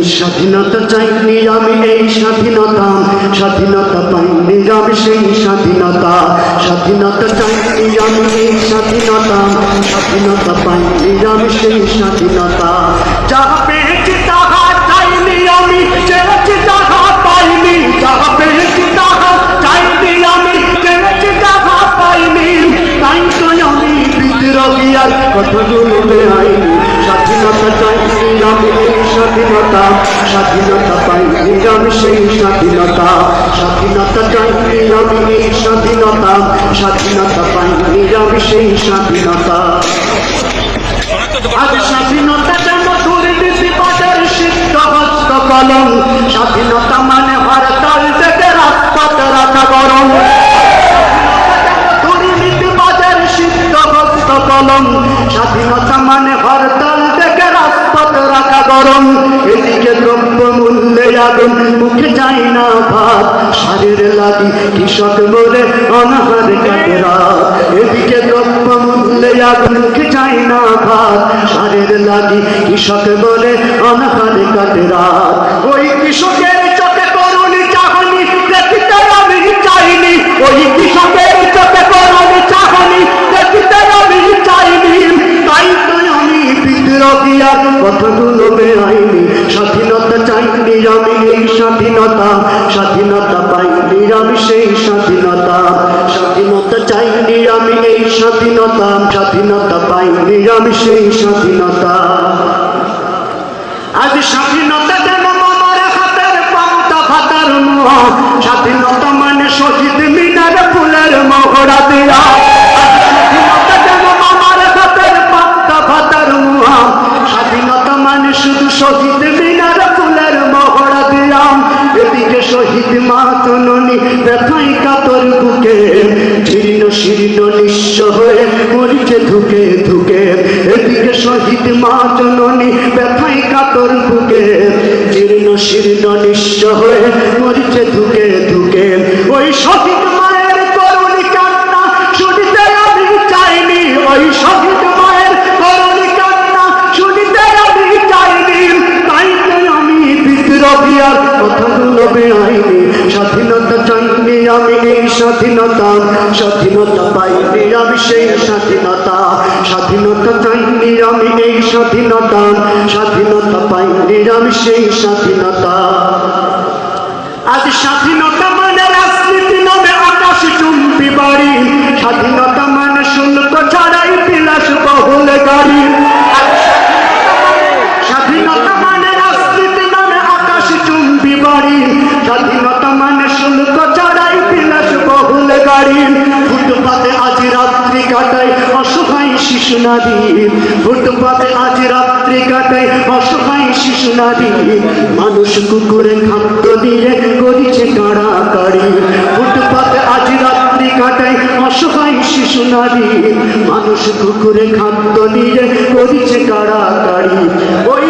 স্বাধীনতা চাইনি আমি এই স্বাধীনতা, স্বাধীনতা পাইনি আমি সেই স্বাধীনতা। স্বাধীনতা চাইনি আমি এই স্বাধীনতা, স্বাধীনতা পাইনি আমি সেই স্বাধীনতা। যাহা পেয়েছি তাহা চাইনি আমি, চেয়েছি তাহা পাইনি। যাহা পেয়েছি তাহা চাইনি আমি, চেয়েছি তাহা পাইনি। তাই তো আমি বিদ্রোহী আর কথাগুলো বেআইনি। স্বাধীনতা চাইনি আমি এই স্বাধীনতা, স্বাধীনতা পাইনি আমি সেই স্বাধীনতা। স্বাধীনতা চাইনি আমি এই স্বাধীনতা, স্বাধীনতা পাইনি আমি সেই স্বাধীনতা। আজ স্বাধীনতা যেন দুর্নীতিবাদের সিদ্ধ হস্ত কলম, স্বাধীনতা মানে হরতাল থেকে রাজপথ রাখা গরম। দুর্নীতিবাদের সিদ্ধ হস্ত কলম, স্বাধীনতা মানে হরতাল থেকে রাজপথ রাখা গরম। এদিকে দ্রব্য মূল্যে আগুন, মুখে যায় না ভাত, সারের লাগি কৃষক বলে অনাহার কাটে রাত। এদিকে দ্রব্য মূল্যে আগুন, মুখে যায় না ভাত, সারের লাগি কৃষক বলে অনাহার কাটে রাত। ওই কৃষকের চোখে করুণী চাহনি দেখিতে আমি চাইনি, ওই কৃষকের চোখে করুণী চাহনি দেখিতে আমি চাইনি। তাই তো আমি বিদ্রোহী আর কথাগুলো বেআইনি। স্বাধীনতা চাইনি আমি এই স্বাধীনতা, স্বাধীনতা পাইনি আমি সেই স্বাধীনতা। স্বাধীনতা চাইনি আমি এই স্বাধীনতা, স্বাধীনতা পাইনি আমি সেই স্বাধীনতা। আজ স্বাধীনতা যেন আমার হাতের পান্তা ভাতার মোহ, স্বাধীনতা মানে শহীদ মিনার ফুলের মহড়া দেয়া। স্বাধীনতা যেন আমার হাতের পান্তা ভাতার মোহ, স্বাধীনতা মানে শুধু শহীদ মিনার ফুলের মহড়া দেয়া। এদিকে শহীদ মা জননী ব্যথায় কাতর বুকে, জীর্ণ শীর্ণ নিঃস্ব হয়ে মরিছে ধুকে ধুকে। এদিকে শহীদ মা জননী ব্যথায় কাতর বুকে, জীর্ণ শীর্ণ নিঃস্ব হয়ে মরিছে ধুকে ধুকে। ওই শহীদ মায়ের করুণী কান্না শুনিতে আমি চাইনি, ওই শহীদ মায়ের করুণী কান্না শুনিতে আমি চাইনি। তাই তো আমি বিদ্রোহী আর কথাগুলো বেআইনি। স্বাধীনতা চাইনি আমি এই স্বাধীনতা, স্বাধীনতা পাইনি আমি সেই স্বাধীনতা। স্বাধীনতা চাইনি আমি এই স্বাধীনতা, স্বাধীনতা পাইনি আমি সেই স্বাধীনতা। আজ স্বাধীনতা মানে রাজনীতি নামে আকাশ চুম্বি বাড়ি, স্বাধীনতা মানে শুল্ক ছাড়াই বিলাস বহুল গাড়ি। স্বাধীনতা মানে রাজনীতি নামে আকাশ চুম্বি বাড়ি, স্বাধীনতা মানে শুল্ক ছাড়াই বিলাস বহুল গাড়ি। ফুটপাতে আজ রাত্রি কাটায় অসহায় শিশু নারী, ফুটপাতে আজ রাত্রি কাটায় অসহায় শিশু নারী। মানুষ কুকুরে খাদ্য দিয়ে করিছে কাড়াকাড়ি, ফুটপাতে আজ রাত্রি কাটায় অসহায় শিশু নারী। মানুষ কুকুরে খাদ্য দিয়ে করিছে কাড়াকাড়ি। ওই